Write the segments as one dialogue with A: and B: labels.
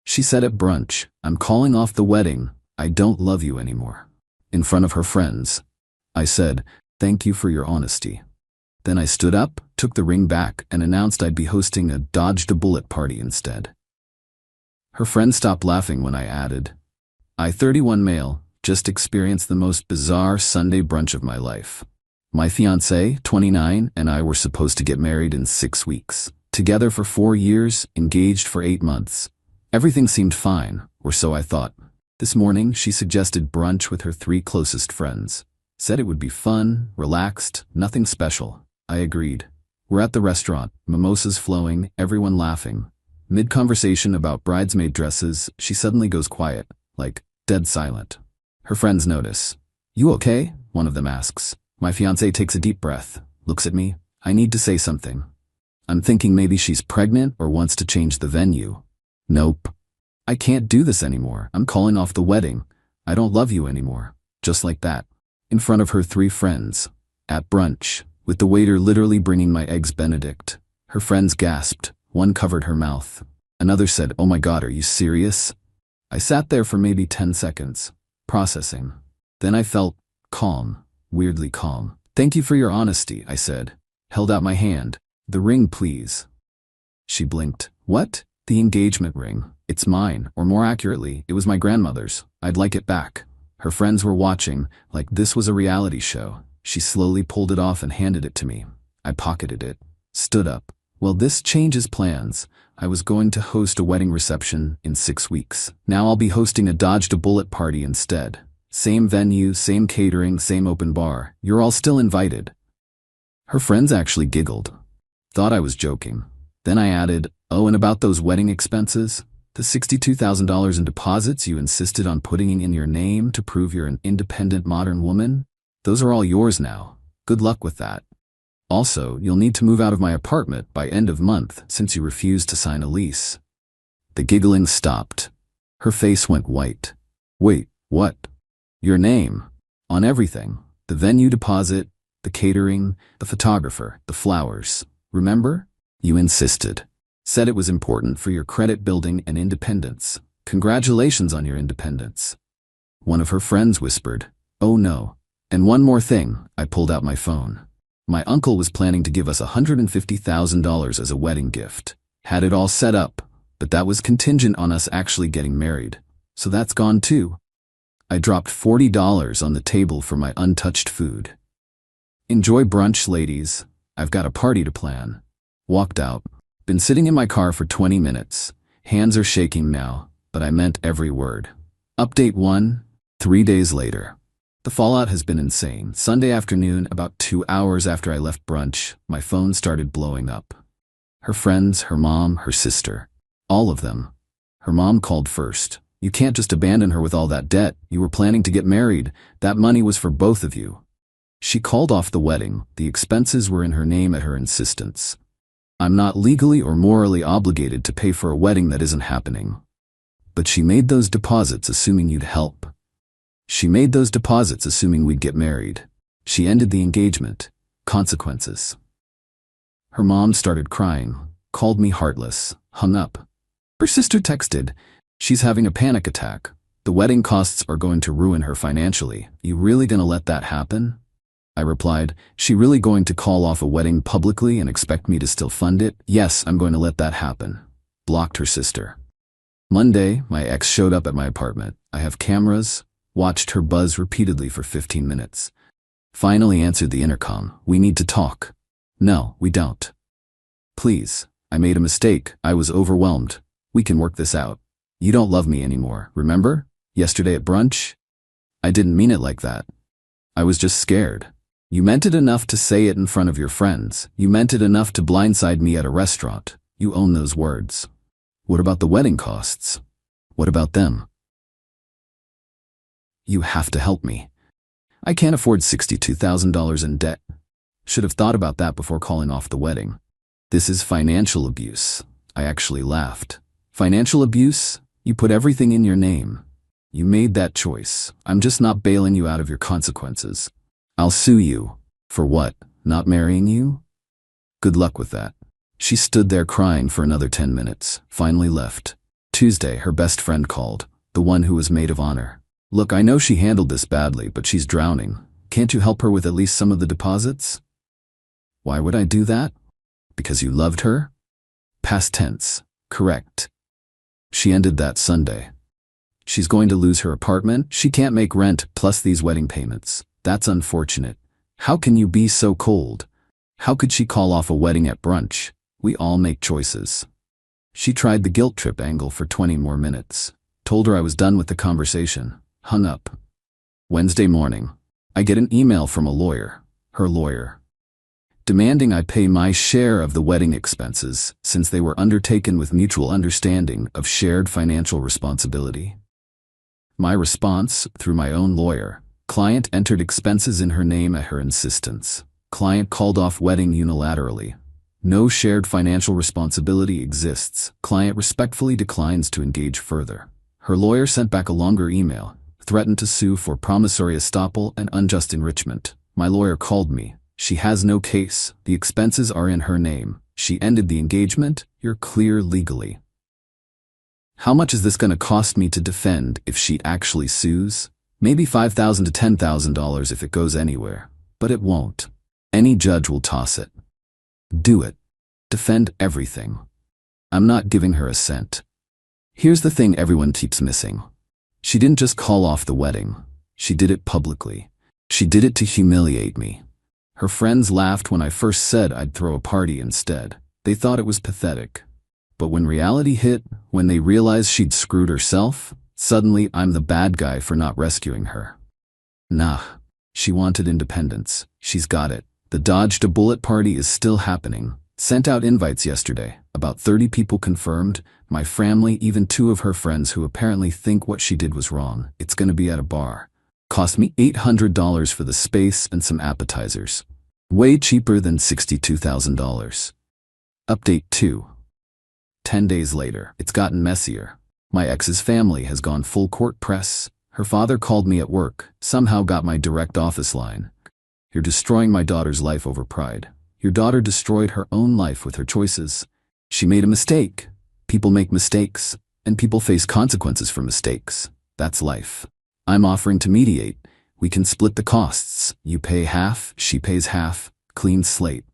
A: She said at brunch, "I'm calling off the wedding. I don't love you anymore." In front of her friends. I said, "Thank you for your honesty." Then I stood up, took the ring back, and announced I'd be hosting a dodged a bullet party instead. Her friends stopped laughing when I added, "I, 31 male, just experienced the most bizarre Sunday brunch of my life. My fiancé, 29, and I were supposed to get married in 6 weeks. Together for 4 years, engaged for 8 months. Everything seemed fine, or so I thought. This morning, she suggested brunch with her 3 closest friends. Said it would be fun, relaxed, nothing special. I agreed. We're at the restaurant, mimosas flowing, everyone laughing. Mid-conversation about bridesmaid dresses, she suddenly goes quiet, like, dead silent. Her friends notice. "You okay?" one of them asks. My fiancé takes a deep breath, looks at me. I need to say something. I'm thinking maybe she's pregnant or wants to change the venue. Nope. I can't do this anymore. I'm calling off the wedding. I don't love you anymore. Just like that. In front of her 3 friends. At brunch, with the waiter literally bringing my eggs Benedict. Her friends gasped. One covered her mouth. Another said, "Oh my God, are you serious?" I sat there for maybe 10 seconds, processing. Then I felt calm, weirdly calm. "Thank you for your honesty," I said. Held out my hand. "The ring, please." She blinked. "What?" "The engagement ring. It's mine, or more accurately, it was my grandmother's. I'd like it back." Her friends were watching, like this was a reality show. She slowly pulled it off and handed it to me. I pocketed it. Stood up. "Well, this changes plans. I was going to host a wedding reception in 6 weeks. Now I'll be hosting a dodged a bullet party instead. Same venue, same catering, same open bar. You're all still invited." Her friends actually giggled. Thought I was joking. Then I added, "Oh, and about those wedding expenses? The $62,000 in deposits you insisted on putting in your name to prove you're an independent modern woman? Those are all yours now. Good luck with that. Also, you'll need to move out of my apartment by end of month since you refused to sign a lease." The giggling stopped. Her face went white. "Wait, what?" "Your name. On everything. The venue deposit, the catering, the photographer, the flowers. Remember? You insisted. Said it was important for your credit building and independence. Congratulations on your independence." One of her friends whispered, "Oh no. And one more thing," I pulled out my phone. "My uncle was planning to give us $150,000 as a wedding gift. Had it all set up, but that was contingent on us actually getting married. So that's gone too." I dropped $40 on the table for my untouched food. "Enjoy brunch, ladies. I've got a party to plan." Walked out. Been sitting in my car for 20 minutes. Hands are shaking now, but I meant every word. Update 1, 3 days later. The fallout has been insane. Sunday afternoon, about 2 hours after I left brunch, my phone started blowing up. Her friends, her mom, her sister. All of them. Her mom called first. "You can't just abandon her with all that debt. You were planning to get married. That money was for both of you." She called off the wedding. The expenses were in her name at her insistence. I'm not legally or morally obligated to pay for a wedding that isn't happening. But she made those deposits assuming you'd help. She made those deposits assuming we'd get married. She ended the engagement. Consequences. Her mom started crying, called me heartless, hung up. Her sister texted, "She's having a panic attack. The wedding costs are going to ruin her financially. You really gonna let that happen?" I replied, "She really going to call off a wedding publicly and expect me to still fund it? Yes, I'm going to let that happen." Blocked her sister. Monday, my ex showed up at my apartment. I have cameras. Watched her buzz repeatedly for 15 minutes. Finally answered the intercom. "We need to talk." "No, we don't." "Please, I made a mistake. I was overwhelmed. We can work this out. You don't love me anymore, remember? Yesterday at brunch? I didn't mean it like that. I was just scared. You meant it enough to say it in front of your friends. You meant it enough to blindside me at a restaurant. You own those words. What about the wedding costs? What about them? You have to help me. I can't afford $62,000 in debt. Should have thought about that before calling off the wedding. This is financial abuse." I actually laughed. "Financial abuse? You put everything in your name. You made that choice. I'm just not bailing you out of your consequences. I'll sue you. For what? Not marrying you? Good luck with that." She stood there crying for another 10 minutes, finally left. Tuesday, her best friend called, the one who was maid of honor. Look, I know she handled this badly, but she's drowning. Can't you help her with at least some of the deposits? Why would I do that? Because you loved her? Past tense. Correct. She ended that Sunday. She's going to lose her apartment. She can't make rent, plus these wedding payments. That's unfortunate. How can you be so cold? How could she call off a wedding at brunch? We all make choices. She tried the guilt trip angle for 20 more minutes. Told her I was done with the conversation. Hung up. Wednesday morning, I get an email from a lawyer, her lawyer, demanding I pay my share of the wedding expenses since they were undertaken with mutual understanding of shared financial responsibility. My response, through my own lawyer: client entered expenses in her name at her insistence. Client called off wedding unilaterally. No shared financial responsibility exists. Client respectfully declines to engage further. Her lawyer sent back a longer email, threatened to sue for promissory estoppel and unjust enrichment. My lawyer called me. She has no case. The expenses are in her name. She ended the engagement. You're clear legally. How much is this going to cost me to defend if she actually sues? Maybe $5,000 to $10,000 if it goes anywhere. But it won't. Any judge will toss it. Do it. Defend everything. I'm not giving her a cent. Here's the thing everyone keeps missing. She didn't just call off the wedding. She did it publicly. She did it to humiliate me. Her friends laughed when I first said I'd throw a party instead. They thought it was pathetic. But when reality hit, when they realized she'd screwed herself, suddenly I'm the bad guy for not rescuing her. Nah. She wanted independence. She's got it. The dodged a bullet party is still happening. Sent out invites yesterday. About 30 people confirmed. My family, even 2 of her friends who apparently think what she did was wrong. It's gonna be at a bar. Cost me $800 for the space and some appetizers. Way cheaper than $62,000. Update 2. 10 days later, it's gotten messier. My ex's family has gone full court press. Her father called me at work, somehow got my direct office line. You're destroying my daughter's life over pride. Your daughter destroyed her own life with her choices. She made a mistake. People make mistakes, and people face consequences for mistakes. That's life. I'm offering to mediate. We can split the costs. You pay half, she pays half. Clean slate.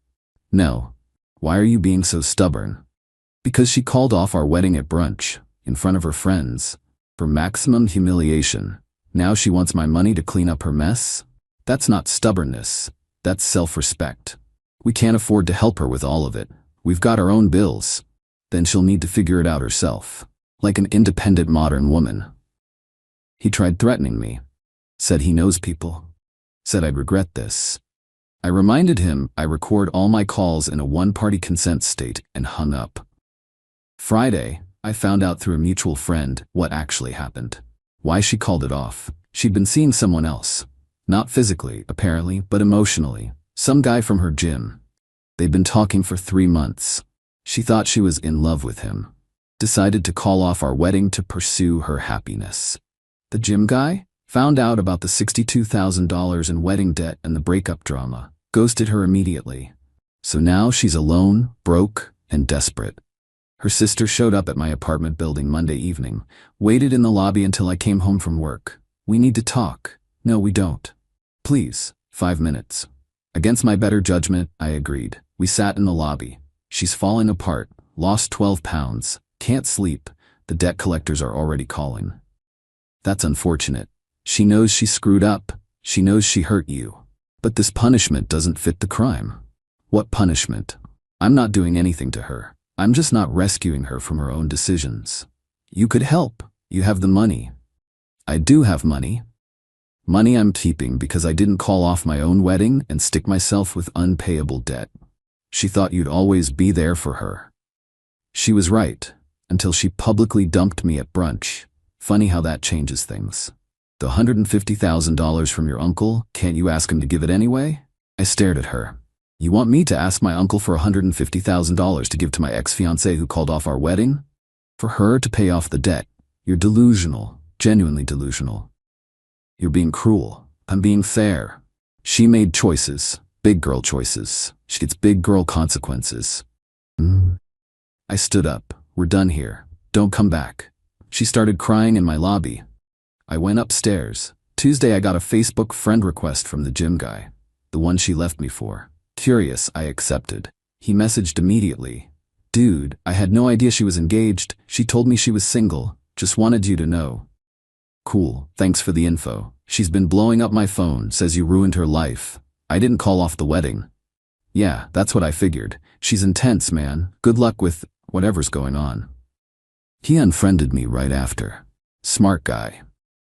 A: No. Why are you being so stubborn? Because she called off our wedding at brunch, in front of her friends, for maximum humiliation. Now she wants my money to clean up her mess? That's not stubbornness. That's self-respect. We can't afford to help her with all of it. We've got our own bills. Then she'll need to figure it out herself, like an independent modern woman. He tried threatening me. Said he knows people. Said I'd regret this. I reminded him I record all my calls in a one-party consent state and hung up. Friday, I found out through a mutual friend what actually happened. Why she called it off. She'd been seeing someone else. Not physically, apparently, but emotionally. Some guy from her gym. They'd been talking for 3 months. She thought she was in love with him. Decided to call off our wedding to pursue her happiness. The gym guy found out about the $62,000 in wedding debt and the breakup drama. Ghosted her immediately. So now she's alone, broke, and desperate. Her sister showed up at my apartment building Monday evening. Waited in the lobby until I came home from work. We need to talk. No, we don't. Please, 5 minutes. Against my better judgment, I agreed. We sat in the lobby. She's falling apart, lost 12 pounds, can't sleep. The debt collectors are already calling. That's unfortunate. She knows she screwed up. She knows she hurt you. But this punishment doesn't fit the crime. What punishment? I'm not doing anything to her. I'm just not rescuing her from her own decisions. You could help. You have the money. I do have money. Money I'm keeping because I didn't call off my own wedding and stick myself with unpayable debt. She thought you'd always be there for her. She was right, until she publicly dumped me at brunch. Funny how that changes things. The $150,000 from your uncle, can't you ask him to give it anyway? I stared at her. You want me to ask my uncle for $150,000 to give to my ex-fiancée who called off our wedding? For her to pay off the debt? You're delusional, genuinely delusional. You're being cruel. I'm being fair. She made choices, big girl choices. She gets big girl consequences. I stood up. We're done here. Don't come back. She started crying in my lobby. I went upstairs. Tuesday I got a Facebook friend request from the gym guy, the one she left me for. Curious, I accepted. He messaged immediately. Dude, I had no idea she was engaged. She told me she was single. Just wanted you to know. Cool, thanks for the info. She's been blowing up my phone, says you ruined her life. I didn't call off the wedding. Yeah, that's what I figured. She's intense, man. Good luck with whatever's going on. He unfriended me right after. Smart guy.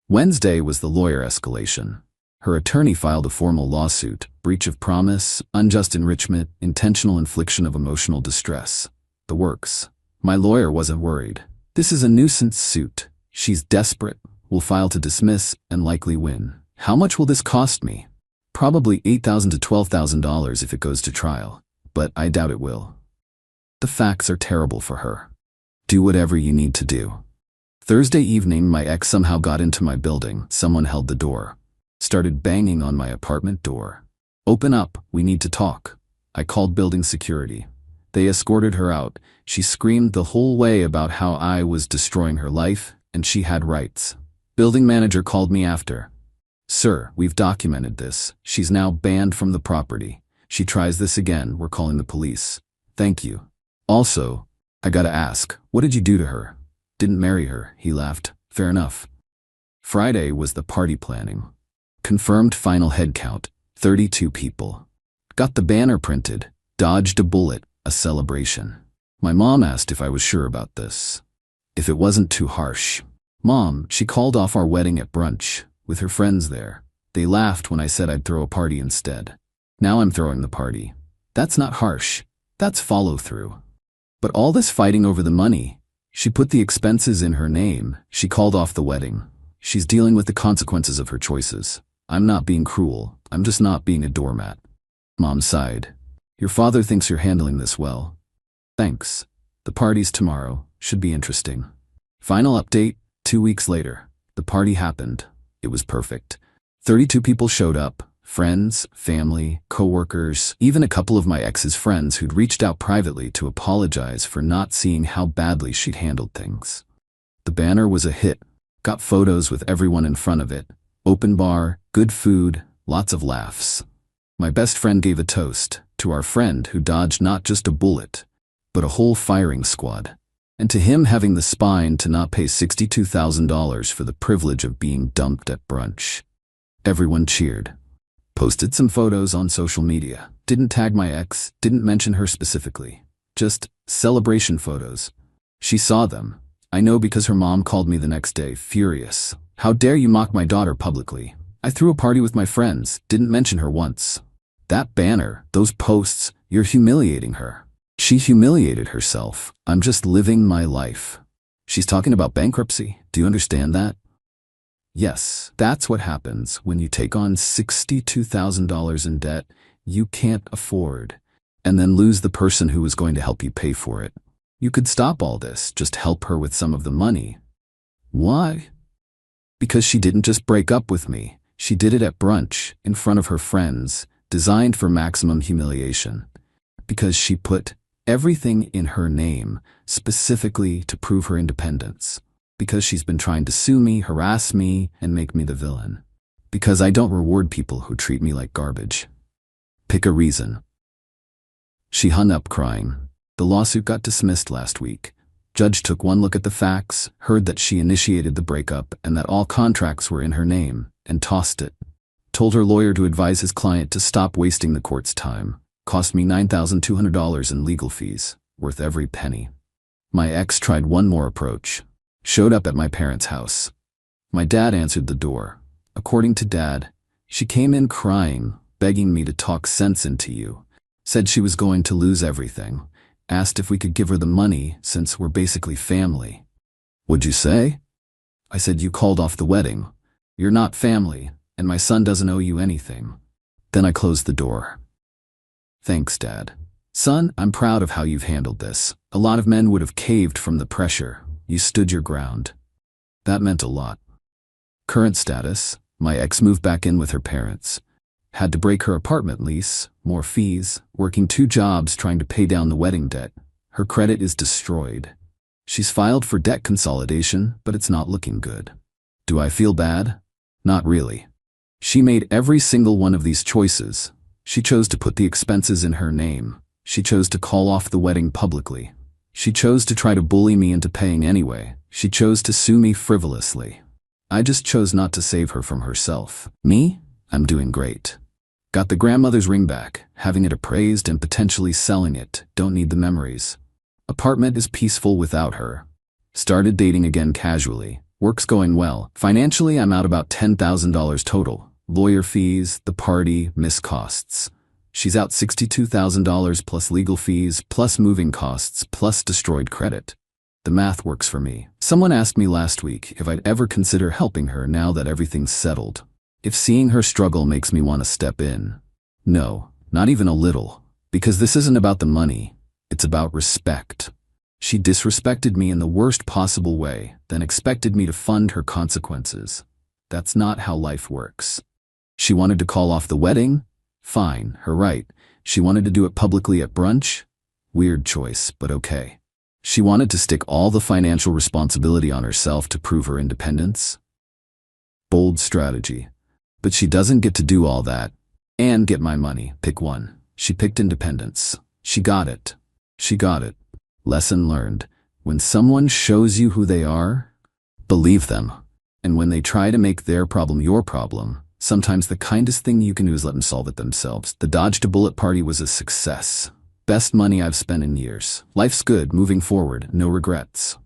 A: Wednesday was the lawyer escalation. Her attorney filed a formal lawsuit, breach of promise, unjust enrichment, intentional infliction of emotional distress. The works. My lawyer wasn't worried. This is a nuisance suit. She's desperate, will file to dismiss, and likely win. How much will this cost me? Probably $8,000 to $12,000 if it goes to trial, but I doubt it will. The facts are terrible for her. Do whatever you need to do. Thursday evening, my ex somehow got into my building. Someone held the door. Started banging on my apartment door. Open up, we need to talk. I called building security. They escorted her out. She screamed the whole way about how I was destroying her life, and she had rights. Building manager called me after. Sir, we've documented this. She's now banned from the property. She tries this again, we're calling the police. Thank you. Also, I gotta ask, what did you do to her? Didn't marry her, he laughed. Fair enough. Friday was the party planning. Confirmed final head count, 32 people. Got the banner printed, dodged a bullet, a celebration. My mom asked if I was sure about this. If it wasn't too harsh. Mom, she called off our wedding at brunch, with her friends there. They laughed when I said I'd throw a party instead. Now I'm throwing the party. That's not harsh. That's follow-through. But all this fighting over the money, she put the expenses in her name. She called off the wedding. She's dealing with the consequences of her choices. I'm not being cruel. I'm just not being a doormat. Mom sighed. Your father thinks you're handling this well. Thanks. The party's tomorrow. Should be interesting. Final update, 2 weeks later. The party happened. It was perfect. 32 people showed up. Friends, family, coworkers, even a couple of my ex's friends who'd reached out privately to apologize for not seeing how badly she'd handled things. The banner was a hit. Got photos with everyone in front of it. Open bar, good food, lots of laughs. My best friend gave a toast to our friend who dodged not just a bullet, but a whole firing squad. And to him having the spine to not pay $62,000 for the privilege of being dumped at brunch. Everyone cheered. Posted some photos on social media. Didn't tag my ex, didn't mention her specifically. Just celebration photos. She saw them. I know because her mom called me the next day, furious. How dare you mock my daughter publicly? I threw a party with my friends, didn't mention her once. That banner, those posts, you're humiliating her. She humiliated herself. I'm just living my life. She's talking about bankruptcy. Do you understand that? Yes, that's what happens when you take on $62,000 in debt you can't afford, and then lose the person who was going to help you pay for it. You could stop all this, just help her with some of the money. Why? Because she didn't just break up with me. She did it at brunch, in front of her friends, designed for maximum humiliation. Because she put everything in her name, specifically to prove her independence. Because she's been trying to sue me, harass me, and make me the villain. Because I don't reward people who treat me like garbage. Pick a reason. She hung up crying. The lawsuit got dismissed last week. Judge took one look at the facts, heard that she initiated the breakup and that all contracts were in her name, and tossed it. Told her lawyer to advise his client to stop wasting the court's time. Cost me $9,200 in legal fees, worth every penny. My ex tried one more approach. Showed up at my parents' house. My dad answered the door. According to Dad, she came in crying, begging me to talk sense into you. Said she was going to lose everything. Asked if we could give her the money since we're basically family. What'd you say? I said you called off the wedding. You're not family, and my son doesn't owe you anything. Then I closed the door. Thanks, Dad. Son, I'm proud of how you've handled this. A lot of men would have caved from the pressure. You stood your ground. That meant a lot. Current status, my ex moved back in with her parents. Had to break her apartment lease, more fees, working 2 jobs trying to pay down the wedding debt. Her credit is destroyed. She's filed for debt consolidation, but it's not looking good. Do I feel bad? Not really. She made every single one of these choices. She chose to put the expenses in her name. She chose to call off the wedding publicly. She chose to try to bully me into paying anyway. She chose to sue me frivolously. I just chose not to save her from herself. Me? I'm doing great. Got the grandmother's ring back, having it appraised and potentially selling it. Don't need the memories. Apartment is peaceful without her. Started dating again casually. Work's going well. Financially, I'm out about $10,000 total. Lawyer fees, the party, missed costs. She's out $62,000 plus legal fees, plus moving costs, plus destroyed credit. The math works for me. Someone asked me last week if I'd ever consider helping her now that everything's settled. If seeing her struggle makes me want to step in. No, not even a little. Because this isn't about the money. It's about respect. She disrespected me in the worst possible way, then expected me to fund her consequences. That's not how life works. She wanted to call off the wedding? Fine, her right. She wanted to do it publicly at brunch? Weird choice, but okay. She wanted to stick all the financial responsibility on herself to prove her independence? Bold strategy. But she doesn't get to do all that and get my money. Pick one. She picked independence. She got it. She got it. Lesson learned. When someone shows you who they are, believe them. And when they try to make their problem your problem, sometimes the kindest thing you can do is let them solve it themselves. The dodged a bullet party was a success. Best money I've spent in years. Life's good, moving forward, no regrets.